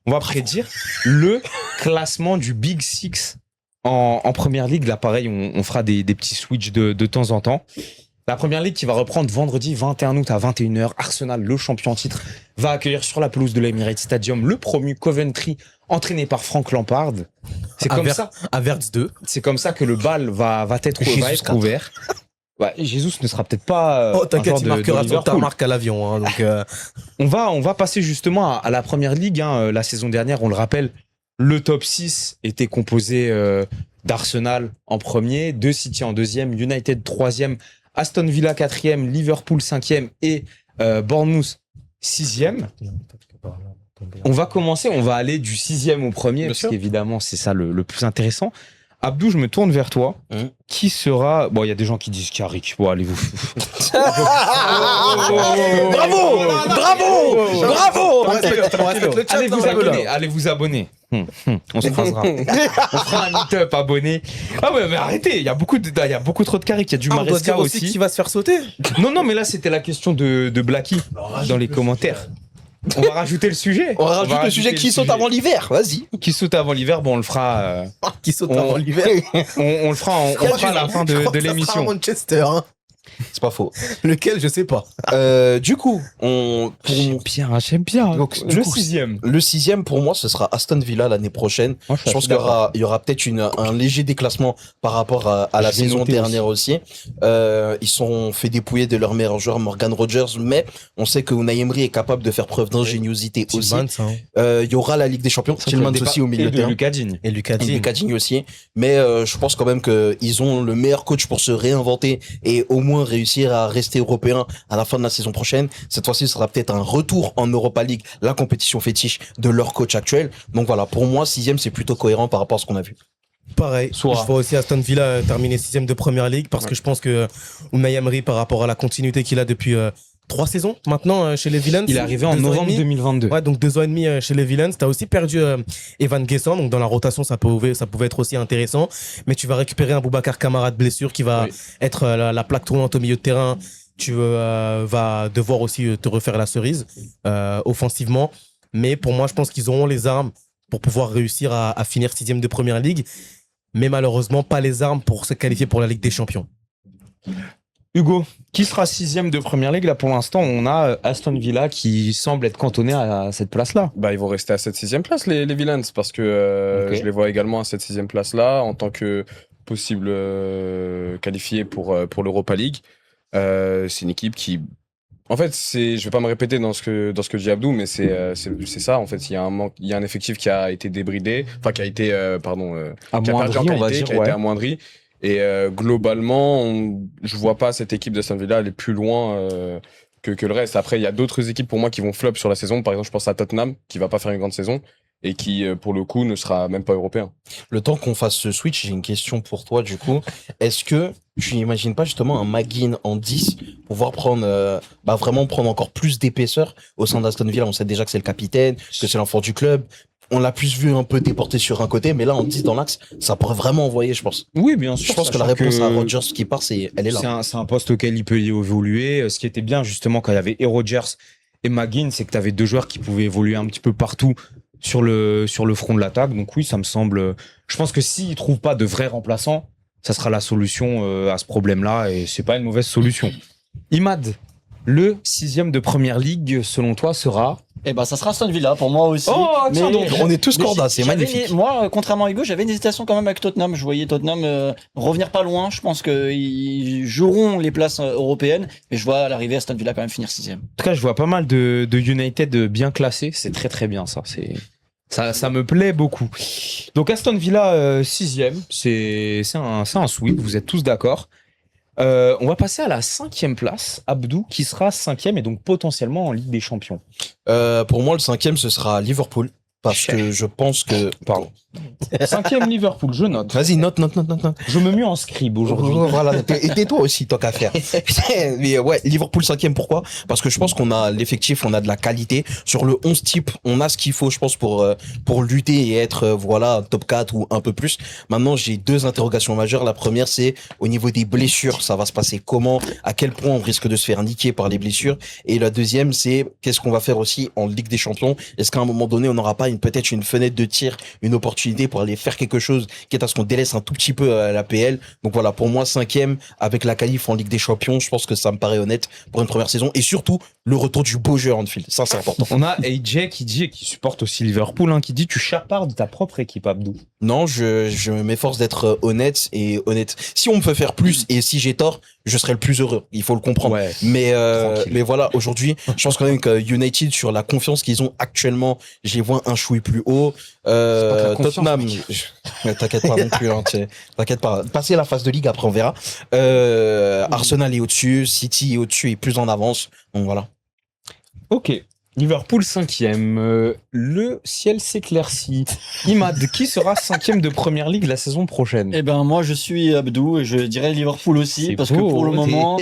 On va prédire le classement du Big Six en Première Ligue. Là, pareil, on fera des petits switches de temps en temps. La Première Ligue qui va reprendre vendredi 21 août à 21h. Arsenal, le champion en titre, va accueillir sur la pelouse de l'Emirates Stadium le promu Coventry, entraîné par Frank Lampard. C'est comme ça. À Verts 2. C'est comme ça que le bal va être ouvert. Ouais, Jesus ne sera peut-être pas. T'inquiète, il marquera ta marque à l'avion. Hein, donc, on va passer justement à la Première Ligue. Hein. La saison dernière, on le rappelle, le top 6 était composé d'Arsenal en premier, de City en deuxième, United troisième, Aston Villa 4e, Liverpool 5e et Bournemouth 6e. On va commencer, on va aller du 6e au premier, parce qu'évidemment, c'est ça le plus intéressant. Abdou, je me tourne vers toi. Qui sera... Bon, il y a des gens qui disent Carrick. Bon, allez-vous... Bravo. Allez vous abonner. On se phrasera. On fera un meet-up abonné. Ah ouais, mais arrêtez, il y a beaucoup trop de Carrick. Il y a du Maresca aussi. Qui va se faire sauter. Non, mais là, c'était la question de Blacky dans les commentaires. On va rajouter le sujet. On rajoute le sujet qui saute avant l'hiver. Vas-y. Qui saute avant l'hiver, bon, on le fera. Qui saute avant l'hiver. On le fera à la fin de l'émission. Manchester. Hein. C'est pas faux. Lequel, je sais pas. Du coup, J'aime bien. Donc, le 6e. Le 6e, pour moi, ce sera Aston Villa l'année prochaine. Je pense qu'il y aura peut-être un léger déclassement par rapport à la saison dernière aussi. Ils sont fait dépouiller de leur meilleur joueur, Morgan Rogers, mais on sait que Unai Emery est capable de faire preuve d'ingéniosité aussi. Il y aura la Ligue des Champions. Tillmans aussi au milieu de terrain. Et Lucas Digne aussi. Mais je pense quand même qu'ils ont le meilleur coach pour se réinventer et au moins réussir à rester européen à la fin de la saison prochaine. Cette fois-ci, ce sera peut-être un retour en Europa League, la compétition fétiche de leur coach actuel. Donc voilà, pour moi, 6e, c'est plutôt cohérent par rapport à ce qu'on a vu. Pareil, je vois aussi Aston Villa terminer 6e de Première Ligue parce que je pense que Unai Emery, par rapport à la continuité qu'il a depuis 3 saisons maintenant chez les Villains. Il est arrivé en novembre 2022. Ouais, donc 2 ans et demi chez les Villains. T'as aussi perdu Evan Guessant, donc dans la rotation, ça pouvait être aussi intéressant. Mais tu vas récupérer un Boubacar Kamara de blessure qui va être la plaque tournante au milieu de terrain. Tu vas devoir aussi te refaire la cerise offensivement. Mais pour moi, je pense qu'ils auront les armes pour pouvoir réussir à finir 6e de Première Ligue. Mais malheureusement, pas les armes pour se qualifier pour la Ligue des Champions. Hugo, qui sera 6e de Première Ligue? Là, pour l'instant, on a Aston Villa qui semble être cantonné à cette place-là. Ils vont rester à cette 6e place, les Villains, parce que je les vois également à cette 6e place-là, en tant que possible qualifié pour l'Europa League. C'est une équipe qui... En fait, je vais pas me répéter dans ce que dit Abdou, mais c'est ça. En fait, il y a un effectif qui a été débridé, enfin qui a été amoindri, on va dire, qui a été amoindri. Et globalement, je vois pas cette équipe de Aston Villa aller plus loin que le reste. Après, il y a d'autres équipes pour moi qui vont flop sur la saison. Par exemple, je pense à Tottenham qui va pas faire une grande saison et qui, pour le coup, ne sera même pas européen. Le temps qu'on fasse ce switch, j'ai une question pour toi, du coup. Est-ce que tu n'imagines pas justement un McGinn en 10 pour pouvoir vraiment prendre encore plus d'épaisseur au sein d'Aston Villa? On sait déjà que c'est le capitaine, que c'est l'enfant du club. On l'a plus vu un peu déporté sur un côté, mais là, en 10 dans l'axe, ça pourrait vraiment envoyer, je pense. Oui, bien sûr. Je pense que la réponse à Rodgers qui part, elle est là. C'est un poste auquel il peut y évoluer. Ce qui était bien, justement, quand il y avait Rodgers et McGinn, c'est que tu avais 2 joueurs qui pouvaient évoluer un petit peu partout sur le front de l'attaque. Donc oui, ça me semble... Je pense que s'ils ne trouvent pas de vrais remplaçants, ça sera la solution à ce problème-là, et c'est pas une mauvaise solution. Imad, le 6e de Première Ligue, selon toi, sera... ça sera Aston Villa pour moi aussi. Oh, tiens, donc on est tous cordats, c'est magnifique. Moi, contrairement à Hugo, j'avais une hésitation quand même avec Tottenham. Je voyais Tottenham revenir pas loin. Je pense qu'ils joueront les places européennes, mais je vois à l'arrivée Aston Villa quand même finir 6e. En tout cas, je vois pas mal de United bien classés. C'est très très bien ça. Ça me plaît beaucoup. Donc Aston Villa 6e, c'est un sweep. Vous êtes tous d'accord. On va passer à la 5e place, Abdou, qui sera 5e et donc potentiellement en Ligue des Champions. Pour moi, le 5e, ce sera Liverpool. Parce que je pense que... Pardon. 5e Liverpool, je note. Vas-y, note. Je me mets en scribe aujourd'hui. Voilà, et tais-toi aussi, tant qu'à faire. Mais ouais, Liverpool 5e, pourquoi? Parce que je pense qu'on a l'effectif, on a de la qualité. Sur le 11 type, on a ce qu'il faut, je pense, pour lutter et être, top 4 ou un peu plus. Maintenant, j'ai 2 interrogations majeures. La première, c'est au niveau des blessures, ça va se passer comment? À quel point on risque de se faire niquer par les blessures? Et la deuxième, c'est qu'est-ce qu'on va faire aussi en Ligue des Champions? Est-ce qu'à un moment donné, on n'aura pas peut-être une fenêtre de tir, une opportunité pour aller faire quelque chose, quitte à ce qu'on délaisse un tout petit peu la PL. Donc voilà, pour moi, 5e, avec la qualif en Ligue des Champions, je pense que ça me paraît honnête pour une première saison. Et surtout, le retour du beau jeu Anfield. Ça, c'est important. On a AJ qui dit, et qui supporte aussi Liverpool, hein, qui dit tu chapardes de ta propre équipe, Abdou. Non, je m'efforce d'être honnête et honnête. Si on me fait faire plus et si j'ai tort, je serai le plus heureux. Il faut le comprendre. Ouais. Mais voilà, aujourd'hui, je pense quand même que United, sur la confiance qu'ils ont actuellement, je les vois un chouï plus haut. Tottenham, t'inquiète pas non plus, hein, t'inquiète pas. Passer la phase de ligue, après on verra. Arsenal est au-dessus, City est au-dessus et plus en avance. Donc voilà. Ok. Liverpool 5e. Le ciel s'éclaircit. Imad, qui sera 5e de Première Ligue la saison prochaine? Eh ben moi je suis Abdou et je dirais Liverpool aussi C'est parce beau, que pour le ouais. moment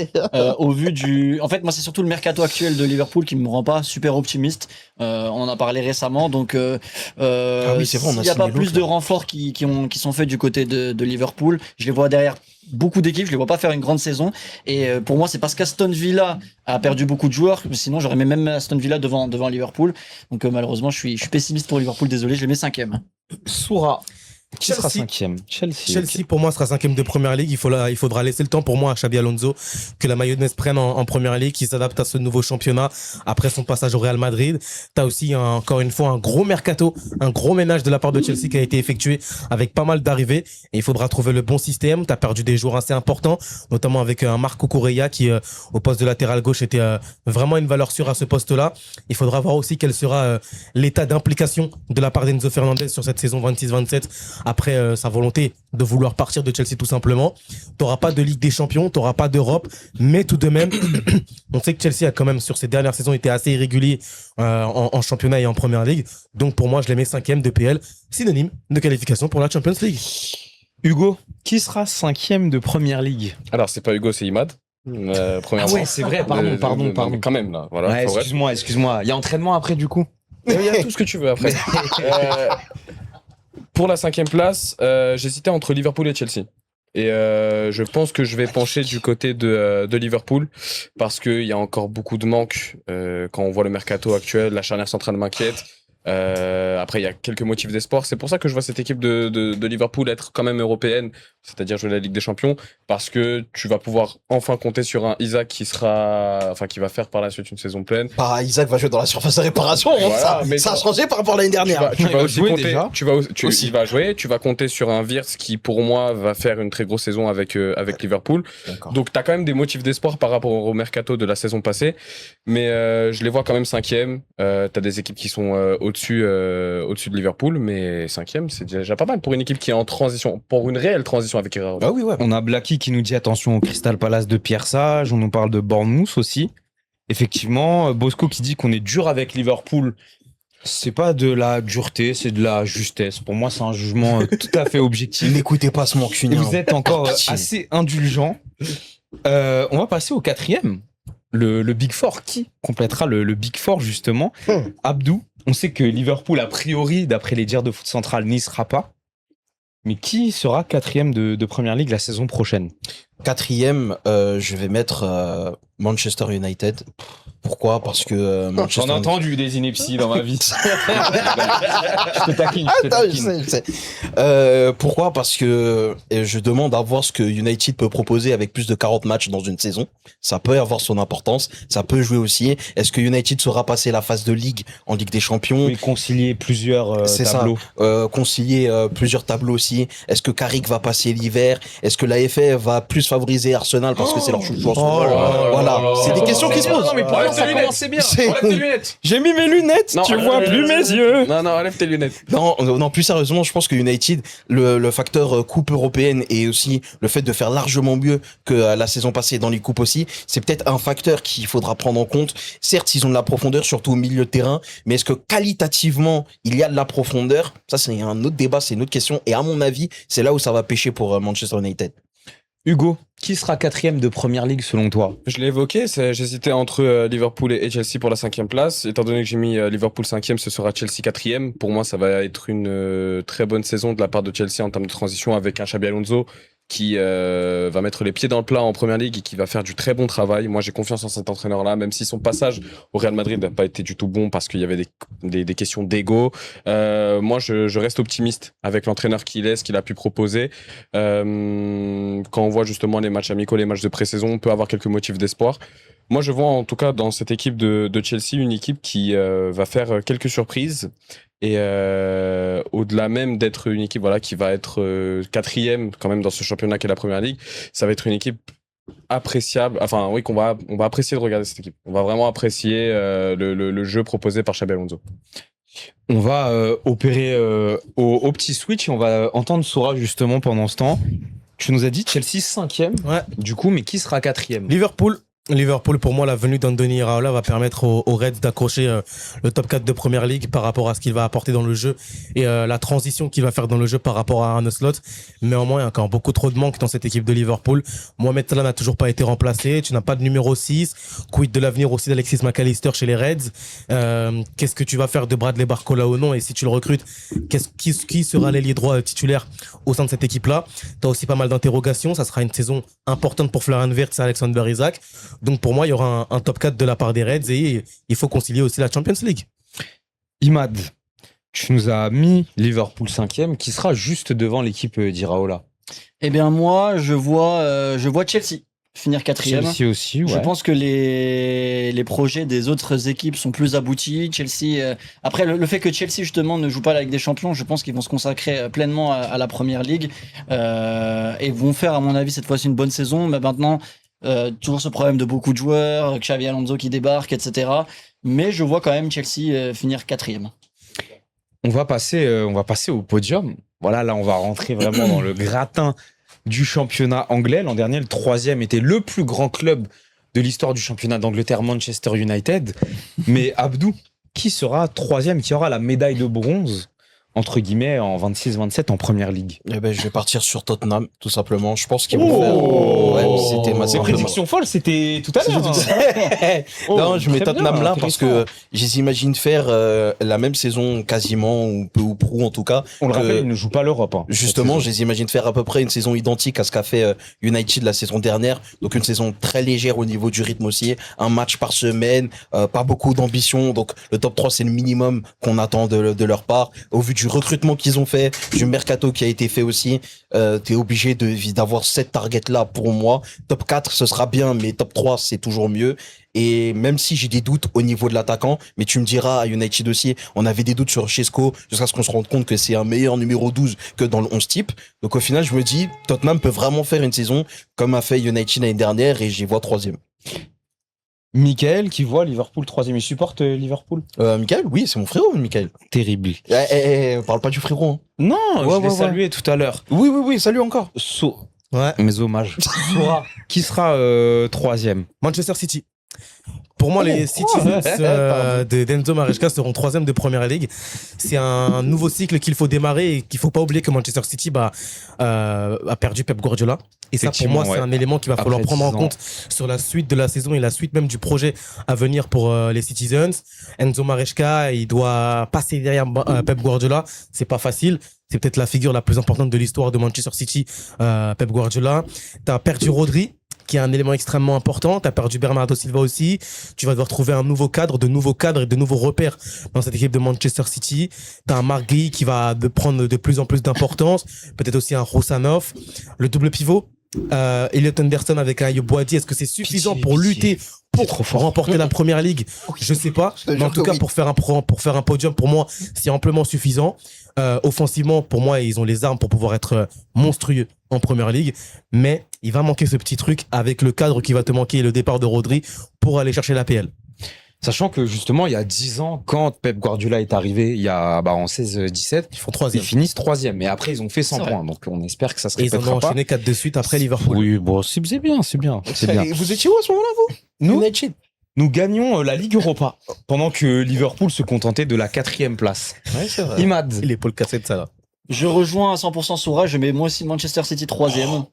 au vu du en fait moi c'est surtout le mercato actuel de Liverpool qui me rend pas super optimiste. On en a parlé récemment donc Ah oui, c'est vrai, on a s'il y a pas signé plus l'autre, de là. renforts qui sont faits du côté de Liverpool, je les vois derrière beaucoup d'équipes, je les vois pas faire une grande saison et pour moi c'est parce qu'Aston Villa a perdu beaucoup de joueurs, sinon j'aurais mis même Aston Villa devant Liverpool. Donc malheureusement je suis pessimiste pour Liverpool, désolé, je les mets 5e. Soura. Qui sera Chelsea. 5e? Chelsea, pour moi, sera 5e de Première Ligue. Il faudra laisser le temps pour moi à Xabi Alonso que la mayonnaise prenne en Première Ligue, qu'il s'adapte à ce nouveau championnat après son passage au Real Madrid. T'as aussi encore une fois un gros mercato, un gros ménage de la part de Chelsea qui a été effectué avec pas mal d'arrivées. Et il faudra trouver le bon système. T'as perdu des joueurs assez importants, notamment avec un Marco Correa qui, au poste de latéral gauche, était vraiment une valeur sûre à ce poste-là. Il faudra voir aussi quel sera l'état d'implication de la part d'Enzo Fernandez sur cette saison 26-27. Après sa volonté de vouloir partir de Chelsea tout simplement. T'auras pas de Ligue des Champions, t'auras pas d'Europe, mais tout de même, on sait que Chelsea a quand même sur ces dernières saisons été assez irrégulier en championnat et en Première Ligue. Donc pour moi, je les mets 5e de PL, synonyme de qualification pour la Champions League. Hugo, qui sera 5e de Première Ligue? Alors, c'est pas Hugo, c'est Imad. Premièrement. Ah ouais, c'est vrai, pardon. Quand même, là. Voilà, Ouais, faut vrai. excuse-moi. Il y a entraînement après, du coup. Il y a tout ce que tu veux après. Pour la 5e place, j'hésitais entre Liverpool et Chelsea. Et je pense que je vais pencher du côté de Liverpool parce qu'il y a encore beaucoup de manques quand on voit le mercato actuel. La charnière centrale m'inquiète. Après, il y a quelques motifs d'espoir. C'est pour ça que je vois cette équipe de Liverpool être quand même européenne, c'est-à-dire jouer la Ligue des Champions, parce que tu vas pouvoir enfin compter sur un Isaac qui va faire par la suite une saison pleine. Isaac va jouer dans la surface de réparation. Voilà, mais ça a changé par rapport à l'année dernière. Tu vas aussi jouer compter, déjà. il va jouer. Tu vas compter sur un Wirtz qui, pour moi, va faire une très grosse saison avec Liverpool. D'accord. Donc, t'as quand même des motifs d'espoir par rapport au mercato de la saison passée, mais je les vois quand même 5e. T'as des équipes qui sont au-dessus de Liverpool, mais 5e, c'est déjà pas mal pour une équipe qui est en transition, pour une réelle transition avec Herrera. Ah oui, ouais. On a Blacky qui nous dit attention au Crystal Palace de Pierre Sage. On nous parle de Bournemouth aussi. Effectivement, Bosco qui dit qu'on est dur avec Liverpool. C'est pas de la dureté, c'est de la justesse. Pour moi, c'est un jugement tout à fait objectif. N'écoutez pas ce Et mancunien. vous êtes encore Pitié. assez indulgent. On va passer au 4e. Le Big Four. Qui complétera le Big Four, justement? Abdou. On sait que Liverpool, a priori, d'après les dires de Foot Central, n'y sera pas. Mais qui sera 4e de Première Ligue la saison prochaine? 4e, je vais mettre Manchester United. Pourquoi? Parce que Manchester J'en ai entendu des inepties dans ma vie. Je te taquine, je te Attends, taquine. je sais. Pourquoi? Parce que je demande à voir ce que United peut proposer avec plus de 40 matchs dans une saison. Ça peut avoir son importance. Ça peut jouer aussi. Est-ce que United saura passer la phase de Ligue en Ligue des Champions? Oui, concilier plusieurs C'est ça. tableaux. Concilier plusieurs tableaux aussi. Est-ce que Carrick va passer l'hiver? Est-ce que la FA va plus favoriser Arsenal parce que c'est leur chouchou en ce moment? Voilà. C'est des questions qui se posent. Non, mais pour Enlève moi, ça tes lunettes. commençait bien. C'est- Enlève tes lunettes. J'ai mis mes lunettes. Non, Tu enlève vois tes plus mes lunettes. yeux. Non, enlève tes lunettes. Non, plus sérieusement, je pense que United, le facteur coupe européenne et aussi le fait de faire largement mieux que la saison passée dans les coupes aussi, c'est peut-être un facteur qu'il faudra prendre en compte. Certes, ils ont de la profondeur, surtout au milieu de terrain, mais est-ce que qualitativement, il y a de la profondeur? Ça, c'est un autre débat, c'est une autre question. Et à mon avis, c'est là où ça va pêcher pour Manchester United. Hugo, qui sera 4e de Première Ligue selon toi? Je l'ai évoqué, j'hésitais entre Liverpool et Chelsea pour la 5e place. Étant donné que j'ai mis Liverpool 5e, ce sera Chelsea 4e. Pour moi, ça va être une très bonne saison de la part de Chelsea en termes de transition avec un Xabi Alonso qui va mettre les pieds dans le plat en première ligue et qui va faire du très bon travail. Moi, j'ai confiance en cet entraîneur-là, même si son passage au Real Madrid n'a pas été du tout bon parce qu'il y avait des questions d'ego. Moi, je reste optimiste avec l'entraîneur qu'il est, ce qu'il a pu proposer. Quand on voit justement les matchs amicaux, les matchs de pré-saison, on peut avoir quelques motifs d'espoir. Moi, je vois en tout cas dans cette équipe de Chelsea une équipe qui va faire quelques surprises. Et au-delà même d'être une équipe qui va être quatrième quand même dans ce championnat qu'est la Première Ligue, ça va être une équipe appréciable. Enfin oui, on va apprécier de regarder cette équipe. On va vraiment apprécier le jeu proposé par Xabi Alonso. On va opérer au petit switch et on va entendre Soura justement pendant ce temps. Tu nous as dit Chelsea 5e. Ouais. Du coup, mais qui sera 4e? Liverpool, pour moi, la venue d'Andoni Iraola va permettre aux Reds d'accrocher le top 4 de Première Ligue par rapport à ce qu'il va apporter dans le jeu et la transition qu'il va faire dans le jeu par rapport à Arne Slot. Mais au moins, il y a encore beaucoup trop de manque dans cette équipe de Liverpool. Mohamed Salah n'a toujours pas été remplacé. Tu n'as pas de numéro 6. Quid de l'avenir aussi d'Alexis McAllister chez les Reds? Qu'est-ce que tu vas faire de Bradley Barcola ou non? Et si tu le recrutes, qui sera l'ailier droit titulaire au sein de cette équipe-là? Tu as aussi pas mal d'interrogations. Ça sera une saison importante pour Florian Wirtz et Alexander Isak. Donc pour moi, il y aura un top 4 de la part des Reds et il faut concilier aussi la Champions League. Imad, tu nous as mis Liverpool 5e, qui sera juste devant l'équipe d'Iraola. Eh bien moi, je vois Chelsea finir 4e. Chelsea aussi, ouais. Je pense que les projets des autres équipes sont plus aboutis. Chelsea, après le fait que Chelsea justement ne joue pas la Ligue des Champions, je pense qu'ils vont se consacrer pleinement à la Première Ligue et vont faire, à mon avis, cette fois-ci une bonne saison. Mais maintenant, toujours ce problème de beaucoup de joueurs, Xabi Alonso qui débarque, etc. Mais je vois quand même Chelsea finir 4e. On va passer au podium. Voilà, là, on va rentrer vraiment dans le gratin du championnat anglais. L'an dernier, le 3e était le plus grand club de l'histoire du championnat d'Angleterre, Manchester United. Mais Abdou, qui sera 3e, qui aura la médaille de bronze entre guillemets, en 26-27 en première ligue? Eh ben, je vais partir sur Tottenham, tout simplement. Je pense qu'ils vont faire. Ouais, c'était ma Les prédictions folles, c'était tout à l'heure. Non, je mets très Tottenham bien, là parce que je les imagine faire la même saison quasiment, ou peu ou prou en tout cas. On le rappelle, ils ne jouent pas l'Europe. Hein, justement, je les imagine faire à peu près une saison identique à ce qu'a fait United la saison dernière. Donc une saison très légère au niveau du rythme aussi. Un match par semaine, pas beaucoup d'ambition. Donc le top 3, c'est le minimum qu'on attend de leur part. Au vu du recrutement qu'ils ont fait, du mercato qui a été fait aussi, t'es obligé d'avoir cette target là pour moi. Top 4 ce sera bien, mais top 3 c'est toujours mieux. Et même si j'ai des doutes au niveau de l'attaquant, mais tu me diras, à United aussi, on avait des doutes sur Šeško jusqu'à ce qu'on se rende compte que c'est un meilleur numéro 12 que dans le 11 type. Donc au final, je me dis, Tottenham peut vraiment faire une saison comme a fait United l'année dernière et j'y vois 3e. Michael qui voit Liverpool 3e, il supporte Liverpool. Michael, oui, c'est mon frérot, Michael. Terrible. Parle pas du frérot. Hein. Non, je l'ai salué tout à l'heure. Oui, salut encore. Ouais. Mes hommages. Sora, qui sera 3e? Manchester City. Pour moi, les Citizens d'Enzo Maresca seront 3e de Première Ligue. C'est un nouveau cycle qu'il faut démarrer et qu'il faut pas oublier que Manchester City a perdu Pep Guardiola. Et ça, pour moi, c'est un élément qu'il va falloir prendre en compte sur la suite de la saison et la suite même du projet à venir pour les Citizens. Enzo Maresca, il doit passer derrière Pep Guardiola. C'est pas facile. C'est peut-être la figure la plus importante de l'histoire de Manchester City, Pep Guardiola. T'as perdu Rodri, qui est un élément extrêmement important. Tu as perdu Bernardo Silva aussi. Tu vas devoir trouver un nouveau cadre, de nouveaux cadres et de nouveaux repères dans cette équipe de Manchester City. Tu as un Marc Guéhi qui va prendre de plus en plus d'importance. Peut-être aussi un Roussanov. Le double pivot, Elliot Anderson avec un Ayoub Boadi. Est-ce que c'est suffisant pour lutter pour remporter la Première Ligue? Je sais pas. Mais en tout cas, pour faire un podium, pour moi, c'est amplement suffisant. Offensivement, pour moi, ils ont les armes pour pouvoir être monstrueux en Première Ligue, mais il va manquer ce petit truc avec le cadre qui va te manquer et le départ de Rodri pour aller chercher l'APL. Sachant que justement, il y a 10 ans, quand Pep Guardiola est arrivé, il y a en 16-17, ils font 3e. Ils finissent 3e. Et après, ils ont fait 100 points. Donc, on espère que ça se répétera pas. Ils en ont enchaîné 4 de suite après Liverpool. Oui, bon, c'est bien. Et vous étiez où à ce moment-là, vous? Nous gagnons la Ligue Europa pendant que Liverpool se contentait de la 4e place. Ouais, c'est vrai. Imad. Il est Paul Cassette, ça là. Je rejoins à 100% Soura, je mets moi aussi Manchester City 3e.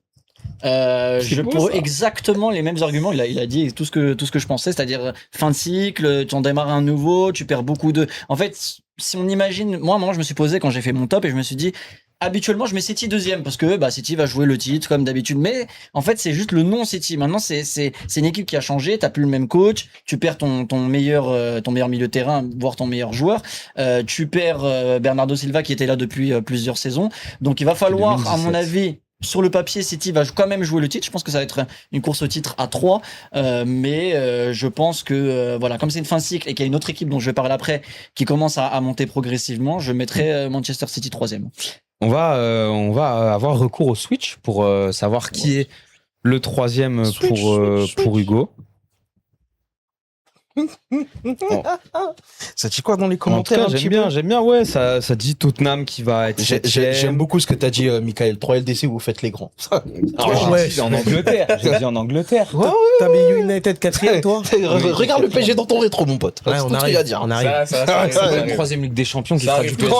Pour exactement les mêmes arguments, il a dit tout ce que je pensais, c'est-à-dire fin de cycle, tu en démarres un nouveau, tu perds beaucoup de... En fait, si on imagine, moi je me suis posé quand j'ai fait mon top et je me suis dit, habituellement, je mets City deuxième parce que City va jouer le titre comme d'habitude. Mais en fait, c'est juste le nom City. Maintenant, c'est une équipe qui a changé. T'as plus le même coach. Tu perds ton meilleur milieu de terrain, voire ton meilleur joueur. Tu perds Bernardo Silva qui était là depuis plusieurs saisons. Donc, il va falloir, à mon avis. Sur le papier, City va quand même jouer le titre. Je pense que ça va être une course au titre à 3. Mais je pense que, comme c'est une fin de cycle et qu'il y a une autre équipe dont je vais parler après qui commence à monter progressivement, je mettrai Manchester City 3e. On va avoir recours au switch pour savoir qui est le 3e pour Hugo. Ça dit quoi dans les En tout commentaires cas, j'aime bien, ouais, ça dit Tottenham qui va être J'aime beaucoup ce que t'as dit, Michael. 3 LDC, vous faites les grands. j'ai dit en Angleterre. J'ai dit en Angleterre. T'as mis United 4e, toi? Regarde le PSG dans ton rétro, mon pote. Ouais, C'est on tout ce qu'il y a à dire. arrive. C'est la 3e Ligue des Champions qui sera du PSG.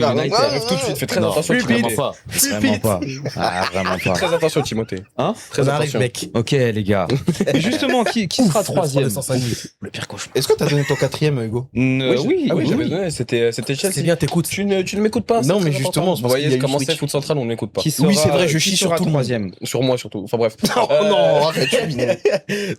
Arrive tout de suite, fais très attention, Timothée. Vraiment pas. Ah, vraiment pas. Très attention, Timothée. Hein? Très On arrive, attention. mec. Ok, les gars. Mais justement, qui sera 3e? Le pire cauchemar. Est-ce que t'as donné ton 4e, Hugo? Oui, j'avais donné, c'était Chelsea. C'est bien, t'écoutes. Tu ne m'écoutes pas. Non, c'est mais très justement, important. c'est Vous parce qu'il y a voyez eu comment switch. c'est foot central, on ne m'écoute pas. Qui sera, Oui, c'est vrai, je chie qui sur sera tout le monde. 3e? Sur moi surtout. Enfin bref. Oh non, arrête, je suis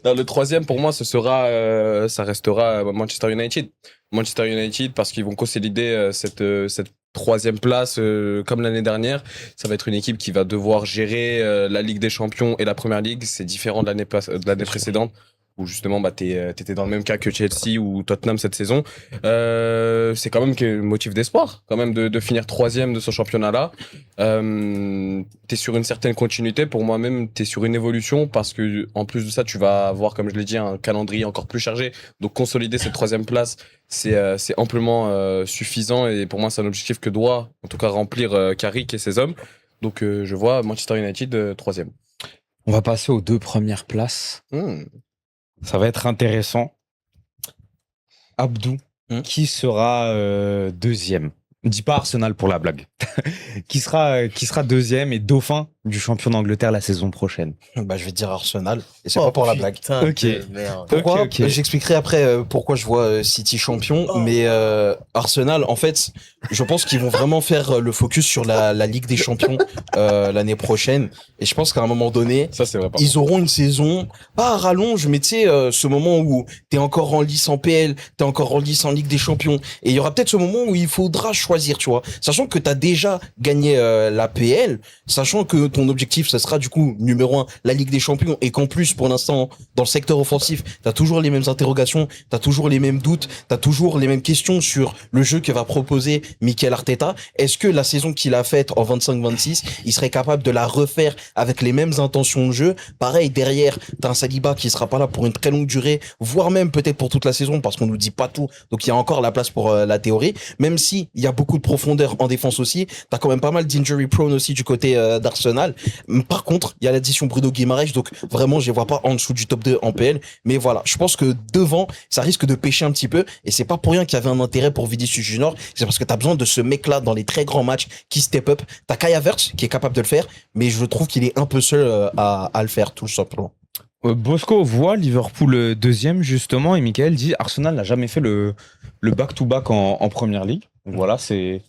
Non, le 3e pour moi, ça restera Manchester United. Manchester United parce qu'ils vont consolider cette 3e place comme l'année dernière. Ça va être une équipe qui va devoir gérer la Ligue des Champions et la Première Ligue. C'est différent de l'année précédente où justement t'étais dans le même cas que Chelsea ou Tottenham cette saison. C'est quand même un motif d'espoir quand même de finir 3e de ce championnat-là. T'es sur une certaine continuité. Pour moi-même, t'es sur une évolution parce que en plus de ça, tu vas avoir, comme je l'ai dit, un calendrier encore plus chargé. Donc consolider cette 3e place, c'est amplement suffisant et pour moi, c'est un objectif que doit en tout cas remplir Carrick et ses hommes. Donc je vois Manchester United 3e. On va passer aux 2 premières places. Ça va être intéressant. Abdou, qui sera 2e? Dis pas Arsenal pour la blague. qui sera 2e et dauphin du champion d'Angleterre la saison prochaine? je vais te dire Arsenal. Et c'est pas pour la blague. Ok. Pourquoi? Ok. J'expliquerai après pourquoi je vois City champion. Mais Arsenal, en fait, je pense qu'ils vont vraiment faire le focus sur la Ligue des Champions l'année prochaine. Et je pense qu'à un moment donné, Ça c'est vrai. ils auront une saison, pas à rallonge, mais tu sais, ce moment où t'es encore en lice en PL, t'es encore en lice en Ligue des Champions. Et il y aura peut-être ce moment où il faudra choisir, tu vois. Sachant que t'as déjà gagné la PL, sachant que ton objectif, ça sera du coup, numéro 1, la Ligue des Champions, et qu'en plus, pour l'instant, dans le secteur offensif, t'as toujours les mêmes interrogations, t'as toujours les mêmes doutes, t'as toujours les mêmes questions sur le jeu que va proposer Mikel Arteta. Est-ce que la saison qu'il a faite en 25-26, il serait capable de la refaire avec les mêmes intentions de jeu? Pareil, derrière, t'as un Saliba qui sera pas là pour une très longue durée, voire même peut-être pour toute la saison, parce qu'on nous dit pas tout. Donc il y a encore la place pour la théorie. Même si il y a beaucoup de profondeur en défense aussi, t'as quand même pas mal d'injury prone aussi du côté d'Arsenal. Par contre, il y a l'addition Bruno Guimaraes, donc vraiment, je les vois pas en dessous du top 2 en PL. Mais voilà, je pense que devant, ça risque de pêcher un petit peu, et c'est pas pour rien qu'il y avait un intérêt pour Vinicius Junior. C'est parce que t'as besoin de ce mec-là dans les très grands matchs qui step up. T'as Kai Havertz qui est capable de le faire, mais je trouve qu'il est un peu seul à le faire, tout simplement. Bosco voit Liverpool 2e justement et Michael dit Arsenal n'a jamais fait le back-to-back en Première Ligue. Donc voilà, c'est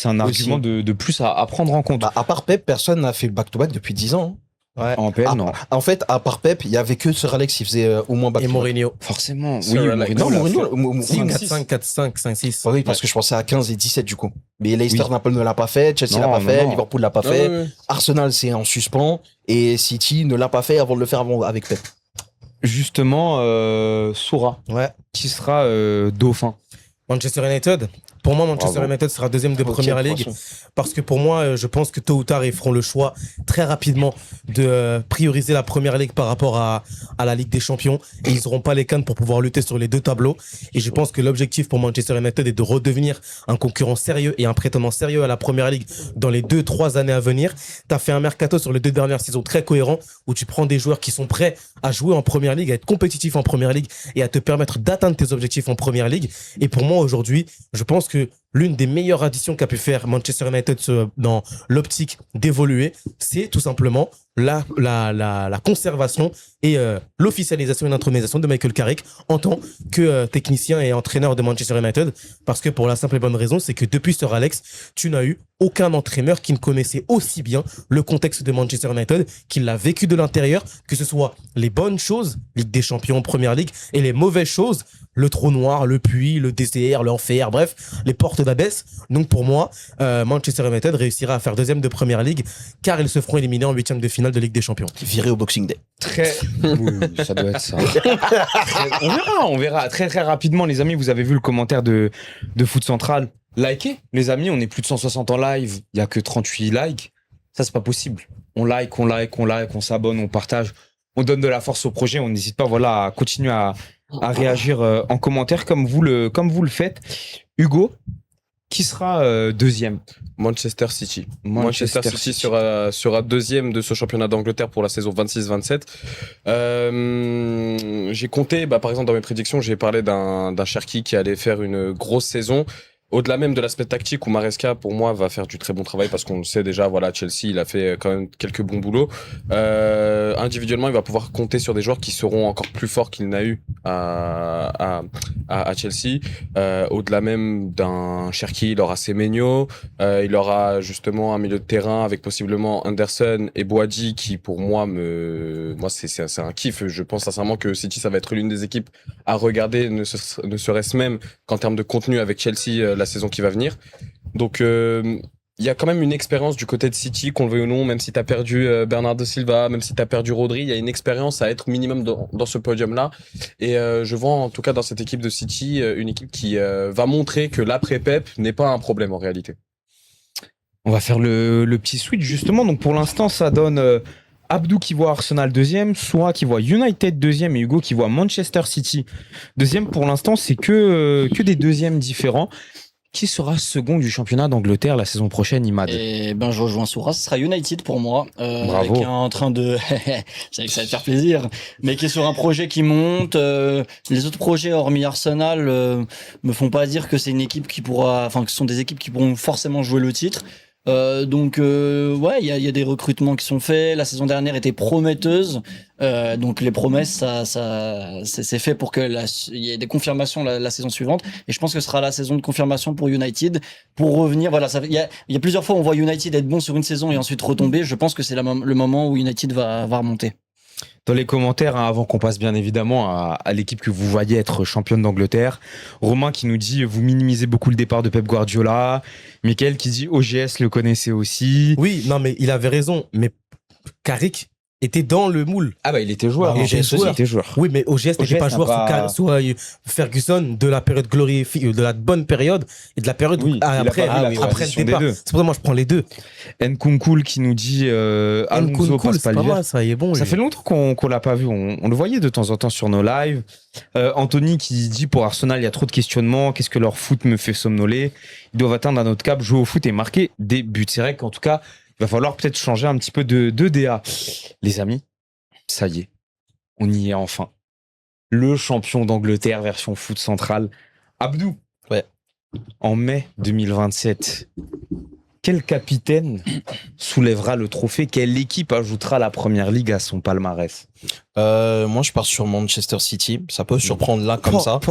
un argument de plus à prendre en compte. À part Pep, personne n'a fait le back-to-back depuis 10 ans. Ouais. En PL, non. En fait, à part Pep, il y avait que Sir Alex qui faisait au moins Et back-to-back. Mourinho. Forcément. Sir Alex. Non, Mourinho, 4-5, 4-5, 5-6. oui, parce que je pensais à 15 et 17 du coup. Mais Leicester Naples ne l'a pas fait, Chelsea l'a pas fait, non. Liverpool l'a pas fait, Arsenal c'est en suspens et City ne l'a pas fait avant de le faire avec Pep. Justement, Soura, qui sera dauphin. Manchester United. Pour moi, Manchester Bravo. United sera deuxième de Première Ligue. Parce que pour moi, je pense que tôt ou tard, ils feront le choix très rapidement de prioriser la Première Ligue par rapport à la Ligue des Champions. Et ils n'auront pas les cannes pour pouvoir lutter sur les deux tableaux. Et je pense que l'objectif pour Manchester United est de redevenir un concurrent sérieux et un prétendant sérieux à la Première Ligue dans les 2-3 années à venir. Tu as fait un mercato sur les 2 dernières saisons très cohérent où tu prends des joueurs qui sont prêts à jouer en Première Ligue, à être compétitifs en Première Ligue et à te permettre d'atteindre tes objectifs en Première Ligue. Et pour moi, aujourd'hui, je pense que l'une des meilleures additions qu'a pu faire Manchester United dans l'optique d'évoluer, c'est tout simplement la conservation et l'officialisation et l'intronisation de Michael Carrick en tant que technicien et entraîneur de Manchester United. Parce que pour la simple et bonne raison, c'est que depuis Sir Alex, tu n'as eu aucun entraîneur qui ne connaissait aussi bien le contexte de Manchester United, qui l'a vécu de l'intérieur, que ce soit les bonnes choses, Ligue des Champions, Première Ligue, et les mauvaises choses, le trou noir, le puits, le désert, l'enfer, bref, les portes d'Hadès. Donc pour moi, Manchester United réussira à faire deuxième de Première Ligue, car ils se feront éliminer en huitième de finale de Ligue des Champions. Viré au Boxing Day. Oui, ça doit être ça. On verra. Très très rapidement, les amis, vous avez vu le commentaire de Foot Central. Likez, les amis, on est plus de 160 en live, il y a que 38 likes. Ça, c'est pas possible. On like, on s'abonne, on partage, on donne de la force au projet. On n'hésite pas, voilà, à continuer à réagir en commentaire comme vous le faites. Hugo, qui sera deuxième? Manchester City. Manchester City sera deuxième de ce championnat d'Angleterre pour la saison 26-27. J'ai compté, par exemple, dans mes prédictions, j'ai parlé d'un Cherki qui allait faire une grosse saison. Au-delà même de l'aspect tactique où Maresca, pour moi, va faire du très bon travail parce qu'on le sait déjà, voilà, Chelsea, il a fait quand même quelques bons boulots. Individuellement, il va pouvoir compter sur des joueurs qui seront encore plus forts qu'il n'a eu à Chelsea. Au-delà même d'un Cherki, il aura Semenyo, il aura justement un milieu de terrain avec possiblement Anderson et Boadi qui, pour moi, c'est un kiff. Je pense sincèrement que City, ça va être l'une des équipes à regarder, ne serait-ce même qu'en termes de contenu avec Chelsea la saison qui va venir. Donc il y a quand même une expérience du côté de City, qu'on le veuille ou non, même si tu as perdu Bernardo Silva, même si tu as perdu Rodri, il y a une expérience à être minimum dans ce podium-là. Et je vois en tout cas dans cette équipe de City une équipe qui va montrer que l'après-Pep n'est pas un problème en réalité. On va faire le petit switch justement. Donc pour l'instant, ça donne Abdou qui voit Arsenal deuxième, Soura qui voit United deuxième et Hugo qui voit Manchester City deuxième. Pour l'instant, c'est que des deuxièmes différents. Qui sera second du championnat d'Angleterre la saison prochaine, Imad? Et je rejoins Soura, ce sera United pour moi. Bravo. Qui est en train de, ça va te faire plaisir, mais qui est sur un projet qui monte. Les autres projets, hormis Arsenal, me font pas dire que c'est une équipe qui pourra, enfin, que ce sont des équipes qui pourront forcément jouer le titre. Donc ouais, il y a des recrutements qui sont faits. La saison dernière était prometteuse. Donc les promesses, c'est fait pour que il y ait des confirmations la saison suivante. Et je pense que ce sera la saison de confirmation pour United. Pour revenir, voilà, il y a plusieurs fois où on voit United être bon sur une saison et ensuite retomber. Je pense que c'est le moment où United va remonter. Dans les commentaires, avant qu'on passe bien évidemment à l'équipe que vous voyez être championne d'Angleterre, Romain qui nous dit vous minimisez beaucoup le départ de Pep Guardiola, Mickaël qui dit OGS le connaissait aussi. Oui, non mais il avait raison, mais Carrick était dans le moule. Ah il était joueur. Il était joueur. Oui, mais OGS n'était pas joueur sous Ferguson de la période glorifiée, de la bonne période et de la période après le départ. C'est pour ça que moi je prends les deux. Nkunku qui nous dit Alonso passe pas l'hiver. Ça y est bon. Ça fait longtemps qu'on l'a pas vu. On le voyait de temps en temps sur nos lives. Anthony qui dit pour Arsenal il y a trop de questionnements. Qu'est-ce que leur foot me fait somnoler? Ils doivent atteindre un autre cap, jouer au foot et marquer des buts. C'est vrai qu'en tout cas il va falloir peut-être changer un petit peu de DA. Les amis, ça y est, on y est enfin. Le champion d'Angleterre version foot central. Abdou. Ouais. En mai 2027, quel capitaine soulèvera le trophée? Quelle équipe ajoutera la Première Ligue à son palmarès? Moi, je pars sur Manchester City. Ça peut surprendre là comme ça.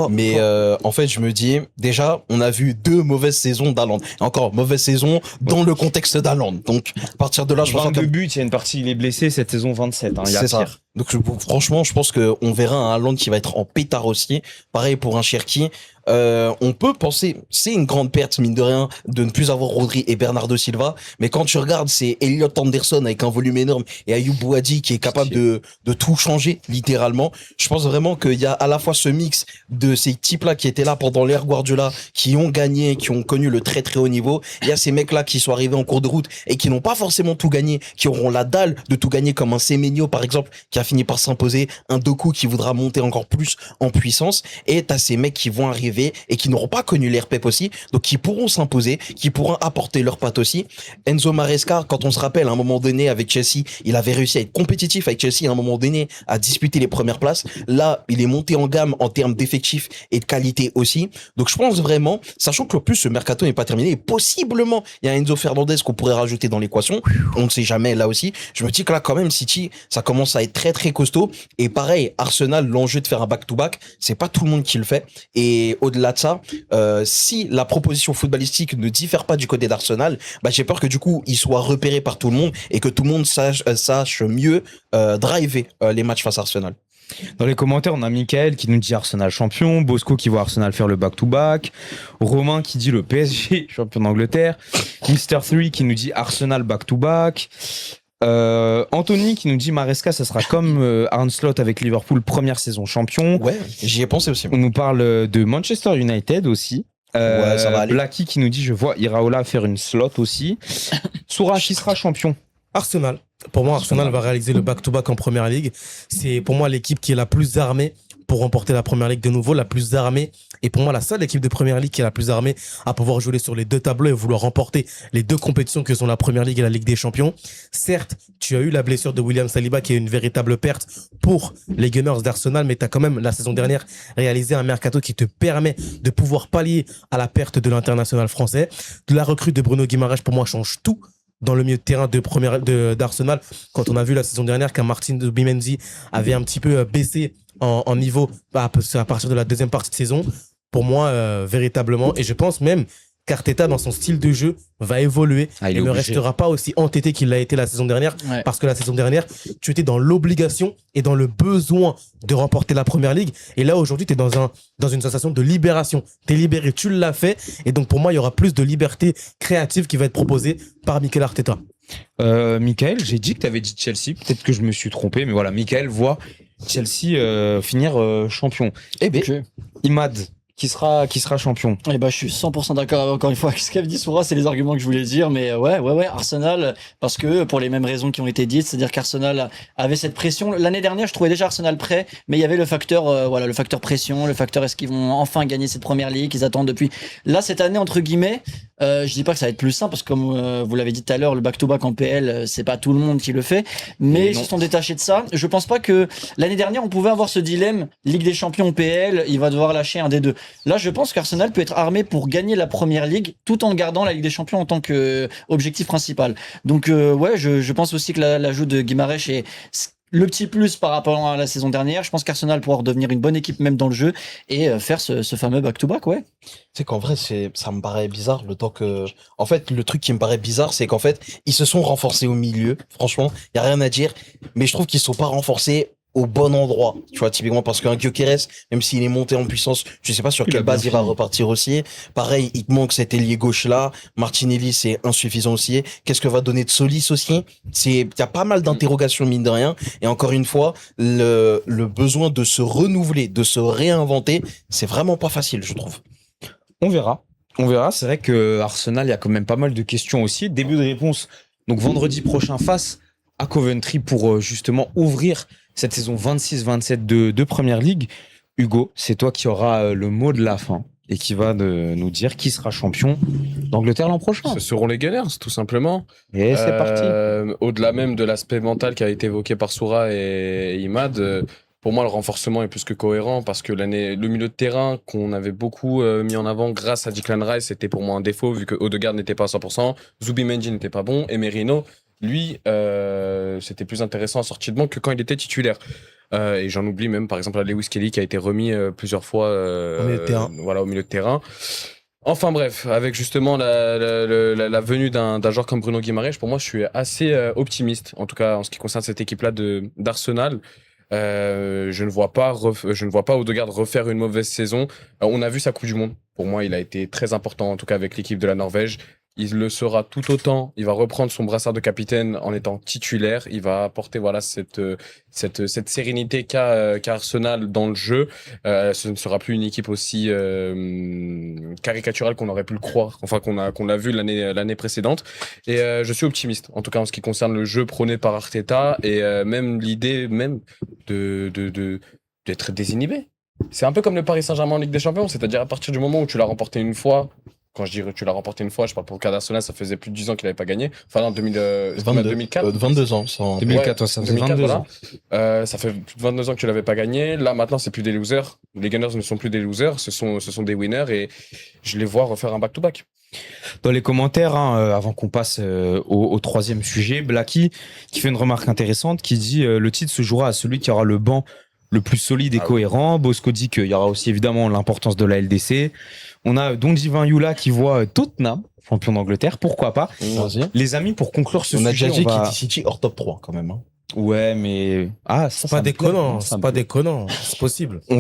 Mais en fait, je me dis, déjà, on a vu 2 mauvaises saisons d'Haaland. Et encore, mauvaise saison dans le contexte d'Haaland. Donc, à partir de là, je pense que... 22 buts, il y a une partie, il est blessé cette saison 27. C'est ça. Donc, franchement, je pense qu'on verra un Haaland qui va être en pétard aussi. Pareil pour un Cherki. On peut penser, c'est une grande perte, mine de rien, de ne plus avoir Rodri et Bernardo Silva. Mais quand tu regardes, c'est Elliot Anderson avec un volume énorme et Ayoub Boadi qui est capable de tout changer, littéralement. Je pense vraiment qu'il y a à la fois ce mix de ces types-là qui étaient là pendant l'ère Guardiola, qui ont gagné, qui ont connu le très très haut niveau. Il y a ces mecs-là qui sont arrivés en cours de route et qui n'ont pas forcément tout gagné, qui auront la dalle de tout gagner, comme un Semenyo, par exemple, qui a fini par s'imposer, un Doku qui voudra monter encore plus en puissance. Et t'as ces mecs qui vont arriver et qui n'auront pas connu l'ère Pep aussi, donc qui pourront s'imposer, qui pourront apporter leur patte aussi. Enzo Maresca, quand on se rappelle, à un moment donné, avec Chelsea, il avait réussi à être compétitif avec Chelsea à un moment donné à disputer les premières places. Là, il est monté en gamme en termes d'effectifs et de qualité aussi. Donc je pense vraiment, sachant que en plus ce mercato n'est pas terminé, et possiblement il y a Enzo Fernandez qu'on pourrait rajouter dans l'équation. On ne sait jamais là aussi. Je me dis que là quand même City, ça commence à être très très costaud. Et pareil, Arsenal, l'enjeu de faire un back-to-back, c'est pas tout le monde qui le fait. Et au-delà de ça, si la proposition footballistique ne diffère pas du côté d'Arsenal, bah j'ai peur que du coup il soit repéré par tout le monde et que tout le monde sache mieux driver les matchs face à Arsenal. Dans les commentaires, on a Michael qui nous dit Arsenal champion, Bosco qui voit Arsenal faire le back-to-back, Romain qui dit le PSG champion d'Angleterre, Mister 3 qui nous dit Arsenal back-to-back, Anthony qui nous dit Maresca, ça sera comme Arne Slot avec Liverpool, première saison champion. Ouais, j'y ai pensé aussi. On nous parle de Manchester United aussi. Ouais, ça va aller. Blacky qui nous dit je vois Iraola faire une slot aussi. Soura qui sera champion. Arsenal. Pour moi, Arsenal va réaliser le back-to-back en première ligue. C'est pour moi l'équipe qui est la plus armée pour remporter la première ligue de nouveau, la plus armée. Et pour moi, la seule équipe de première ligue qui est la plus armée à pouvoir jouer sur les deux tableaux et vouloir remporter les deux compétitions que sont la première ligue et la Ligue des Champions. Certes, tu as eu la blessure de William Saliba qui est une véritable perte pour les Gunners d'Arsenal, mais tu as quand même la saison dernière réalisé un mercato qui te permet de pouvoir pallier à la perte de l'international français. De la recrue de Bruno Guimaraes, pour moi, change tout dans le milieu de terrain d'Arsenal. Quand on a vu la saison dernière qu'un Martin Zubimendi avait un petit peu baissé en niveau à partir de la deuxième partie de saison, pour moi, véritablement, et je pense même qu'Arteta, dans son style de jeu, va évoluer et ne restera pas aussi entêté qu'il l'a été la saison dernière, parce que la saison dernière, tu étais dans l'obligation et dans le besoin de remporter la première ligue. Et là, aujourd'hui, tu es dans une sensation de libération. Tu es libéré, tu l'as fait. Et donc, pour moi, il y aura plus de liberté créative qui va être proposée par Mikel Arteta. Michael, j'ai dit que tu avais dit Chelsea. Peut-être que je me suis trompé, mais voilà, Michael voit Chelsea finir champion. Eh ben, Imad, qui sera champion. Eh ben, je suis 100% d'accord encore une fois avec ce qu'a dit Soura, c'est les arguments que je voulais dire, mais ouais, Arsenal, parce que pour les mêmes raisons qui ont été dites, c'est-à-dire qu'Arsenal avait cette pression. L'année dernière, je trouvais déjà Arsenal prêt, mais il y avait le facteur, le facteur pression, le facteur est-ce qu'ils vont enfin gagner cette première ligue, qu'ils attendent depuis. Là, cette année, entre guillemets, je dis pas que ça va être plus simple, parce que comme vous l'avez dit tout à l'heure, le back-to-back en PL, c'est pas tout le monde qui le fait, mais ils se sont détachés de ça. Je pense pas que l'année dernière, on pouvait avoir ce dilemme, Ligue des Champions PL, il va devoir lâcher un des deux. Là, je pense qu'Arsenal peut être armé pour gagner la première ligue tout en gardant la Ligue des Champions en tant que objectif principal. Donc, je pense aussi que l'ajout de Guimaraes est le petit plus par rapport à la saison dernière. Je pense qu'Arsenal pourra redevenir une bonne équipe même dans le jeu et faire ce fameux back-to-back, ouais. C'est qu'en vrai, ça me paraît bizarre le temps que... En fait, le truc qui me paraît bizarre, c'est qu'en fait, ils se sont renforcés au milieu. Franchement, il y a rien à dire. Mais je trouve qu'ils sont pas renforcés au bon endroit, tu vois, typiquement parce qu'un Gyökeres, même s'il est monté en puissance, je sais pas sur quelle base il va repartir aussi. Pareil, il te manque cet ailier gauche là. Martinelli, c'est insuffisant aussi. Qu'est-ce que va donner de Solis aussi? Il y a pas mal d'interrogations mine de rien. Et encore une fois, le besoin de se renouveler, de se réinventer, c'est vraiment pas facile, je trouve. On verra. C'est vrai que Arsenal, il y a quand même pas mal de questions aussi. Début de réponse. Donc vendredi prochain face à Coventry pour justement ouvrir cette saison 26-27 de Première Ligue. Hugo, c'est toi qui auras le mot de la fin et qui va nous dire qui sera champion d'Angleterre l'an prochain. Ce seront les Gunners, tout simplement. Et c'est parti. Au-delà même de l'aspect mental qui a été évoqué par Soura et Imad, pour moi, le renforcement est plus que cohérent parce que le milieu de terrain qu'on avait beaucoup mis en avant grâce à Declan Rice, c'était pour moi un défaut vu que Odegaard n'était pas à 100%, Zubimendi n'était pas bon et Merino, lui, c'était plus intéressant en sortie de banc que quand il était titulaire. Et j'en oublie même, par exemple, à Lewis Kelly qui a été remis plusieurs fois au milieu de terrain. Enfin bref, avec justement la venue d'un joueur comme Bruno Guimaraes, pour moi, je suis assez optimiste, en tout cas en ce qui concerne cette équipe-là d'Arsenal. Je ne vois pas Odegaard refaire une mauvaise saison. On a vu sa Coupe du Monde. Pour moi, il a été très important, en tout cas avec l'équipe de la Norvège. Il le sera tout autant. Il va reprendre son brassard de capitaine en étant titulaire. Il va apporter cette sérénité qu'a Arsenal dans le jeu. Ce ne sera plus une équipe aussi caricaturale qu'on aurait pu le croire. Enfin, qu'on l'a vu l'année précédente. Et je suis optimiste. En tout cas, en ce qui concerne le jeu prôné par Arteta et même l'idée même d'être désinhibé. C'est un peu comme le Paris Saint-Germain en Ligue des Champions. C'est-à-dire à partir du moment où tu l'as remporté une fois, quand je dis tu l'as remporté une fois, je parle pour le cas d'Arsenal, ça faisait plus de 10 ans qu'il n'avait pas gagné. Enfin, non, 2004. 22 ans. Sans... 2004, ça faisait 22 voilà. ans. Ça fait plus de 22 ans que tu l'avais pas gagné. Là, maintenant, c'est plus des losers. Les Gunners ne sont plus des losers, ce sont des winners et je les vois refaire un back-to-back. Dans les commentaires, avant qu'on passe au troisième sujet, Blacky qui fait une remarque intéressante qui dit le titre se jouera à celui qui aura le banc le plus solide et cohérent. Bosco dit qu'il y aura aussi évidemment l'importance de la LDC. On a Donjivin Yula qui voit Tottenham, champion d'Angleterre, pourquoi pas. Les amis, pour conclure ce on sujet, a déjà dit va... Kitty City hors top 3 quand même. Hein. Ouais, mais... Ah, C'est pas déconnant, c'est possible.